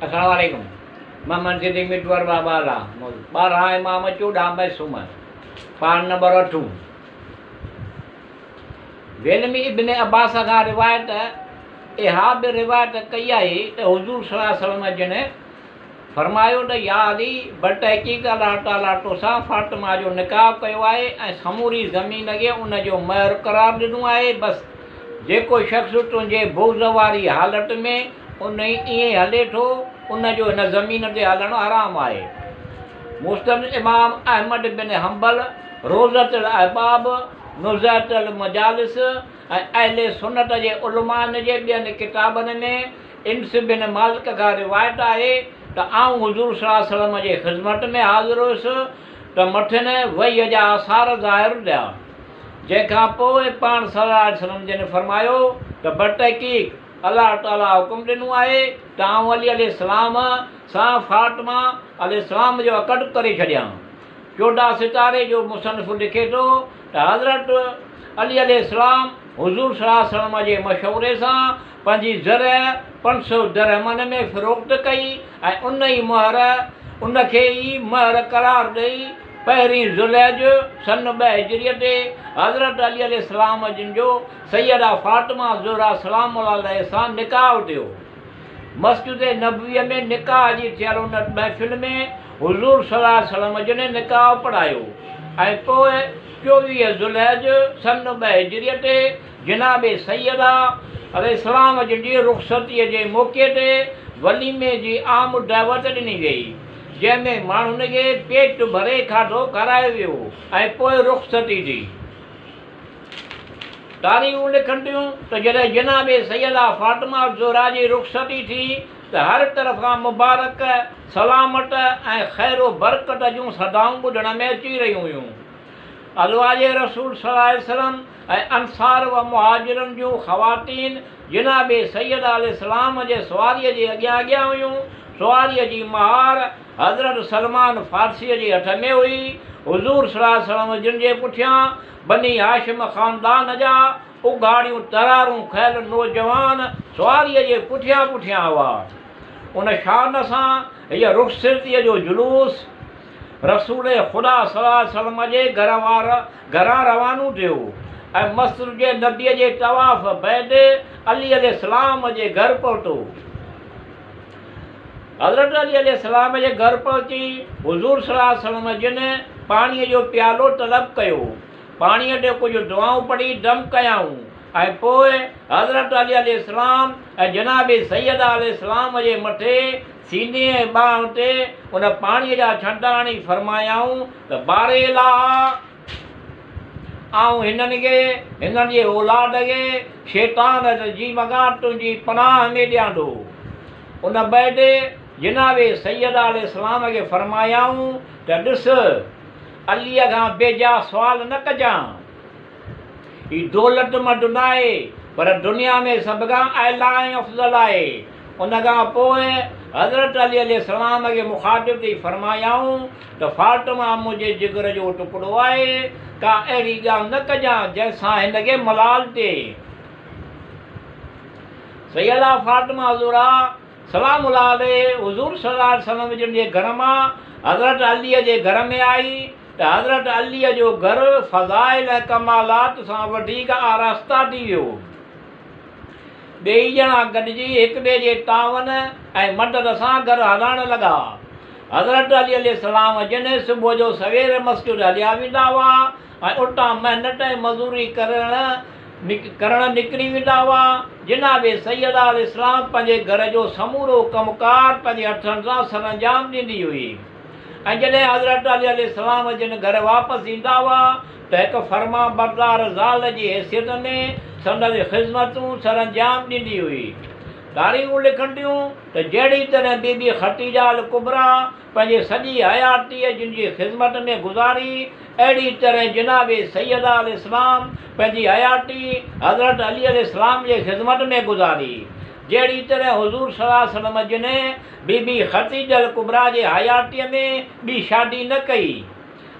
अस्सलाम वालेकुम। मोहम्मद सिद्दीक मिटवर बाबाला बारह इमाम चौदह मैसूम पान नंबर 8 वेलमी इब्न अब्बास का रिवायत इहा भी रिवायत कई है तो हुजूर सल्लल्लाहु अलैहि वसल्लम जने फरमायो त या अली बतहकीक अल्लाह ताला तोसां फातिमा जो निकाह कयो आहे ऐं समूरी ज़मीन खे उन जो महर करार ॾिनो आहे। बस जेको शख़्स तुंहिंजे बुग़्ज़ वारी हालत में उन ईअं हले थो उन जो हिन ज़मीन ते हलणु हराम आहे। मुस्नद इमाम अहमद बिन हंबल रोज़तुल अहबाब नुज़हतुल मजालिस ऐं अहले सुन्नत जे उलमान जे ॿियनि किताबनि में इन्स बिन मालिक खां रिवायत आहे त आऊं हुज़ूर सल्लल्लाहु अलैहि वसल्लम जे ख़िदमत में हाज़िर हुयुसि त मथनि वही जा आसार ज़ाहिर थिया। जंहिंखां पोइ पाण सल्लल्लाहु अलैहि वसल्लम जिन फरमायो त बतहकीक अल्लाह ताला हुकुम ॾिनो आहे त आऊं अली अलैहिस्सलाम सां फातिमा अलैहिस्सलाम जो अक़द करे छॾियां। 14 सितारे जो मुसन्निफ़ लिखे थो त हज़रत अली अलैहिस्सलाम हुज़ूर सल्लल्लाहु अलैहि वसल्लम जे मशवरे सां पंहिंजी ज़र 500 दरहमनि में फ़रोख़्त कई ऐं उनखे ई महर करार ॾेई पहिरीं ज़ुलहज सन 2 हिजरीअ ते हज़रत अली अलैहिस्सलाम जिन जो सैयदा फातिमा ज़ुहरा सलाम अलैहा सां निकाह थियो। मस्जिद नबवीअ में निकाह जी थियल उन महफ़िल में हुज़ूर सल्लल्लाहु अलैहि वसल्लम जिन निकाह पढ़ायो ऐं पोइ 24 ज़ुलहज सन 2 हिजरीअ ते जनाबे सैयदा अलैहिस्सलाम जिन जी रुख़सतीअ जे मौक़े ते वलीमे जी आम दावत ॾिनी वई जंहिंमें माण्हुनि खे पेट भरे खाधो खारायो वियो ऐं पोइ रुख़सती थी। तारीख़ूं लिखनि थियूं त जॾहिं जनाबे सैयदा फातिमा ज़ुहरा जी रुख़सती थी त हर तरफ़ खां मुबारक सलामत ऐं ख़ैर बरकत जूं सदाऊं ॿुधण में अची रहियूं हुयूं। अज़वाज रसूल सल्लल्लाहु अलैहि वसल्लम ऐं अंसार व मुहाजिरनि जूं ख़वातीन जनाबे सैयदा अलैहिस्सलाम जे सवारीअ जे अॻियां हुयूं। सवारीअ जी महार हज़रत सलमान फ़ारसीअ जे हथ में हुई। हुज़ूर सल्लल्लाहु अलैहि वसल्लम जिन जे पुठियां बनी हाशिम ख़ानदान जा उघाड़ियूं तरारूं खयल नौजवान सवारीअ जे पुठियां हुआ। उन शान सां हीअ रुख़सतीअ जो जुलूस रसूल ख़ुदा सल्लल्लाहु अलैहि वसल्लम जे घरां रवानो थियो ऐं मस्जिद नबीअ जे तवाफ़ बैदि अली अलैहिस्सलाम जे घर पहुतो। हज़रत अली अलैहिस्सलाम जे घर पहुची हुज़ूर सल्लल्लाहु अलैहि वसल्लम जिन पाणीअ जो प्यालो तलब कयो, पाणीअ ते कुझु दुआऊं पढ़ी दम कयाऊं ऐं पोइ हज़रत अली अलैहिस्सलाम ऐं जनाबे सैयदा अलैहिस्सलाम जे मथे सीने ऐं ॿांह ते उन पाणीअ जा छंड हणी फरमायाऊं त बारेला ऐं हिननि जे औलाद खे शैतान जी मगा तुंहिंजी पनाह में ॾियां थो। उन बैदि जनाबे सैयदा अलैहिस्सलाम खे फरमायाऊं त ॾिस अलीअ खां बेजा सुवाल न कजांइ, ही दौलत मद न आहे पर दुनिया में सभ खां आला ऐं अफ़ज़ल आहे। उन खां पोइ हज़रत अली अलैहिस्सलाम खे मुखातिब थी फरमायाऊं त फातिमा मुंहिंजे जिगर जो टुकड़ो आहे, का अहिड़ी ॻाल्हि न कजांइ जंहिंसां हिनखे मलाल थिए। सैयदा फातिमा ज़ुहरा सलाम अलैहा हुज़ूर सल्लल्लाहु अलैहि वसल्लम जिन जे घर मां हज़रत अलीअ जे घर में आई त हज़रत अलीअ जो घर फ़ज़ाइल ऐं कमालात सां वधीक आरास्ता थी वियो। ॿई ॼणा गॾिजी हिक ॿिए जे तावन ऐं मदद सां घर हलाइण लॻा। हज़रत अली अलैहिस्सलाम जिन सुबुह जो सवेर मस्जिद हलिया वेंदा हुआ ऐं उतां महिनत ऐं मज़ूरी करण निकिरी वेंदा हुआ। जनाबे सैयदा अलैहिस्सलाम पंहिंजे घर जो समूरो कमुकार पंहिंजे हथनि सां सरअंजाम ॾींदी हुई ऐं जॾहिं हज़रत अली अलैहिस्सलाम जिन घर वापसि ईंदा हुआ त हिकु फर्मा बरदार ज़ाल जी हैसियत में संदसि ख़िदमतूं सरअंजाम ॾींदी हुई। तारीख़ूं लिखनि थियूं त जहिड़ी तरह बीबी ख़दीजा अल कुबरा पंहिंजे सॼी हयातीअ जिन जी ख़िदमत में गुज़ारी अहिड़ी तरह जनाबे सैयदा अलैहिस्सलाम पंहिंजी हयाती हज़रत अली अलैहिस्सलाम जे ख़िदमत में गुज़ारी। जहिड़ी तरह हुज़ूर सल्लल्लाहु अलैहि वसल्लम जिन बीबी ख़दीजा अल कुबरा जे हयातीअ में ॿी शादी न कई,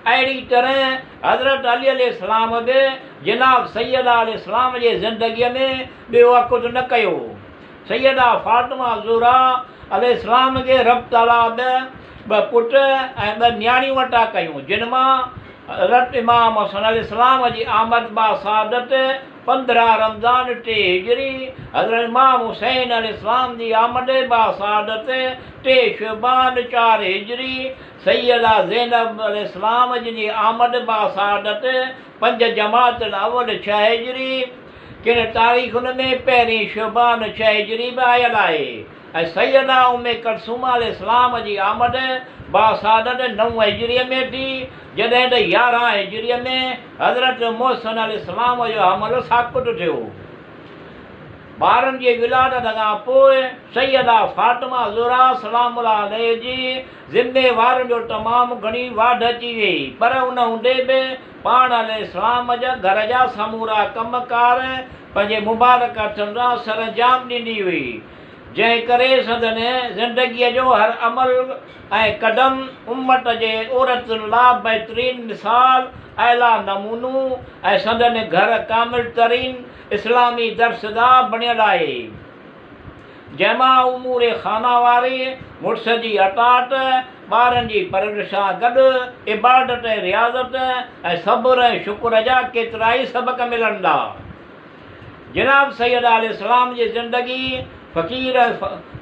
अहिड़ी तरह हज़रत अली अलैहिस्सलाम बि जनाब सैयदा अलैहिस्सलाम जे ज़िंदगीअ में ॿियो अकुद न कयो। सैयदा फातिमा ज़ुहरा अलैहिस्सलाम खे रब ताला ॿ पुट ऐं ॿ न्याणियूं वटा कयूं, जिन मां हज़रत इमाम हसन अलैहिस्सलाम जी आमद बासादत 15 रमज़ान 3 हिजरी, हज़रत इमाम हुसैन अलैहिस्सलाम जी आमद बासादत 3 शुबान 4 हिजरी, सैयदा ज़ैनब अलैहिस्सलाम जी आमद बासादत 5 जमात अव्वल 6 हिजरी, किन तारीख़ुनि में पहिरीं शुबान 6 हिजरी बि आयल आहे। ऐं सैयदा उम्मे कुलसूम अलैहिस्सलाम जी आमद बासादत 9 हिजरीअ में थी, जॾहिं त 11 हिजरीअ में हज़रत मोहसिन अलैहिस्सलाम जो हमल साक़ित थियो। ॿारनि जी विलादत खां पोइ सैयदा फातिमा ज़ुहरा सलामुल्लाह अलैहा जी ज़िम्मेवारनि जो तमामु घणी वाढ अची वई, पर उन हूंदे बि पाण अलैहिस्सलाम जा घर जा समूरा कमकार पंहिंजे मुबारक हथनि सां सरंजाम ॾींदी हुई, जंहिं करे संदनि ज़िंदगीअ जो हर अमल ऐं क़दम उम्मत जे औरतुनि लाइ बहितरीन मिसाल, आला नमूनो ऐं संदनि घर कामिल तरीन इस्लामी दर्सगाह बणियल आहे, जंहिंमां उमूर खाना वारे मुड़ुस जी अटाट, ॿारनि जी परवरिश सां गॾु इबादत ऐं रियाज़त ऐं सब्र ऐं शुक्र जा केतिरा ई सबक़ मिलनि था। जनाब सैयदा अलैहिस्सलाम जी ज़िंदगी फ़क़ीर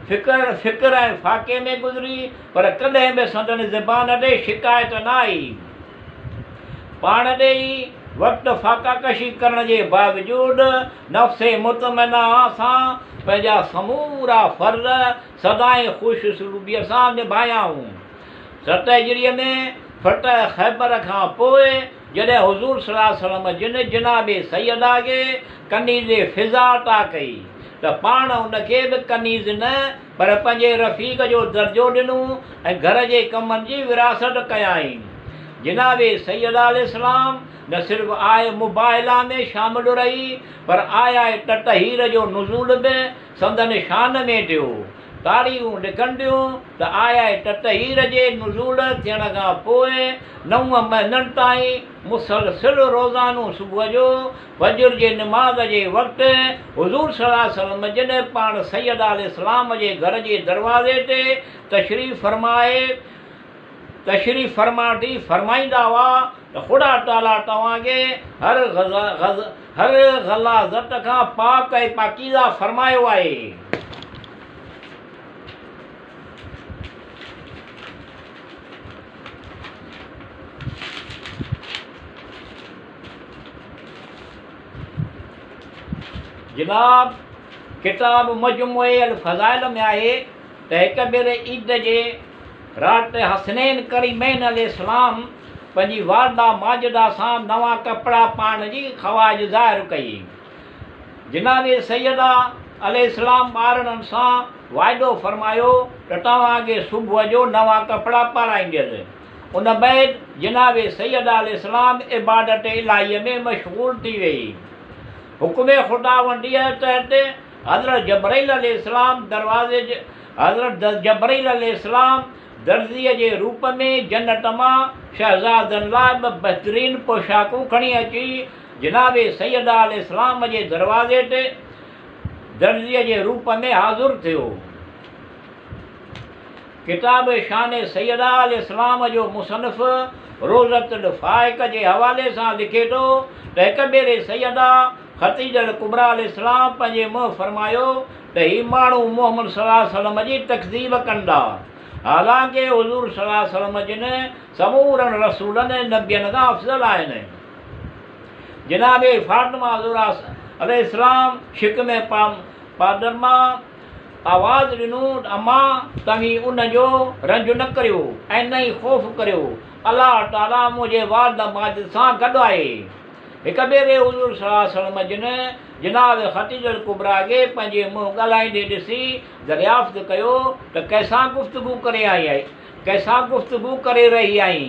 फ़िक्र ऐं फ़ाक़े में गुज़री, पर कॾहिं बि संदनि ज़बान ते शिकायत न आई। पाण ॾे ई वक़्तु फ़ाक़ाकशी करण जे बावजूदु नफ़्से मुतमइना सां पंहिंजा समूरा फ़र्ज़ सदाईं ख़ुशि सलूबीअ सां निभायाऊं। 7 हिजरीअ में फ़तह ख़ैबर खां पोइ जॾहिं हुज़ूर सल्लल्लाहु अलैहि वसल्लम जनाबे सैयदा खे कनीज़ फ़िज़ा अता कई, त पाण उनखे बि कनीज़ न पर पंहिंजे रफ़ीक़ जो दर्जो ॾिनो ऐं घर जे कमनि जी विरासत कयाईं। जनाबे सैयदा अलैहिस्सलाम न सिर्फ़ु आय मुबाहिला में शामिलु रही, पर आया ततहीर जो नुज़ूल बि संदनि शान में थियो। तारीख़ूं लिखनि थियूं त आया ततहीर जे नुज़ूल थियण खां पोइ 9 महीननि ताईं मुसलसिल रोज़ानो सुबुह जो फजर जे निमाज़ जे वक़्तु हुज़ूर सल्लल्लाहु अलैहि वसल्लम जॾहिं पाण सैयदा अलैहिस्सलाम जे घर जे दरवाज़े ते तशरीफ़ फरमाईंदा हुआ त ख़ुदा ताला तव्हांखे हर ग़लाज़त खां पाक ऐं पाकीज़ा फरमायो आहे। जनाब किताब मजमुए अल फ़ज़ाइल में आहे त हिक भेरे ईद जे राति हसनैन करीमैन अलैहिस्सलाम पंहिंजी वालदा माजिदा सां नवां कपिड़ा पाइण जी ख़्वाहिश ज़ाहिर कई। जनाबे सैयदा अलैहिस्सलाम ॿारनि सां वाइदो फरमायो त तव्हांखे सुबुह जो नवां कपिड़ा पाराईंदसि। उन बैदि जनाबे सैयदा अलैहिस्सलाम इबादत इलाहीअ में मशगूल थी वई। हुक्म ख़ुदावंदीअ तहत हज़रत जबरील अलैहिस्सलाम दर्ज़ीअ जे रूप में जन्नत मां शहज़ादनि लाइ 2 बहितरीन पोशाकूं खणी अची जनाबे सैयदा अलैहिस्सलाम जे दरवाज़े ते दर्ज़ीअ जे रूप में हाज़िर थियो। किताब शान सैयदा अलैहिस्सलाम जो मुसनिफ़ रोज़तुल फ़ाइक़ जे हवाले सां लिखे थो त हिक भेरे सैयदा ख़दीजतुल कुबरा अलैहिस्सलाम पंहिंजे मुंहुं फरमायो त ही माण्हू मुहम्मद सल्लल्लाहु अलैहि वसल्लम जी तकज़ीब कंदा, हालांकि हुज़ूर सल्लल्लाहु अलैहि वसल्लम जिन समूरनि रसूलनि नबियनि खां अफ़ज़ल आहिनि। जनाबे फातिमा ज़ुहरा अलैहिस्सलाम शिक में पादर मां आवाज़ ॾिनो, अमा तव्हीं उनजो रंज न करियो ऐं न ई ख़ौफ़ करियो, अलाह ताला मुंहिंजे वालद माजिद सां गॾु आहे। हिक भेरे हुज़ूर सल्लल्लाहु अलैहि वसल्लम जिन जनाब ख़दीजतुल कुबरा खे पंहिंजे मुंहुं ॻाल्हाईंदे ॾिसी दरियाफ़्त कयो त कंहिंसां गुफ़्तगू करे रही आहीं।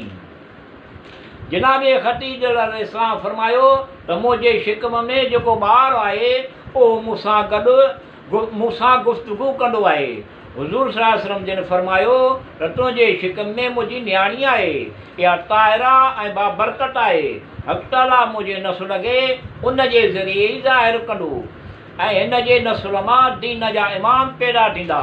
जनाबे ख़दीजतुल अलैहिस्सलाम फरमायो त मुंहिंजे शिकम में जेको ॿारु आहे उहो मूंसां गुफ़्तगू कंदो आहे। हुज़ूर सल्लल्लाहु अलैहि वसल्लम जिन फरमायो त तुंहिंजे शिकम में मुंहिंजी नियाणी आहे, इहा ताहिरा ऐं बाबरकत आहे, हक़ ताला मुंहिंजे नसुल खे उन जे ज़रिए ई ज़ाहिर कंदो। ऐं हिन जे नसुल मां दीन जा इमाम पैदा थींदा।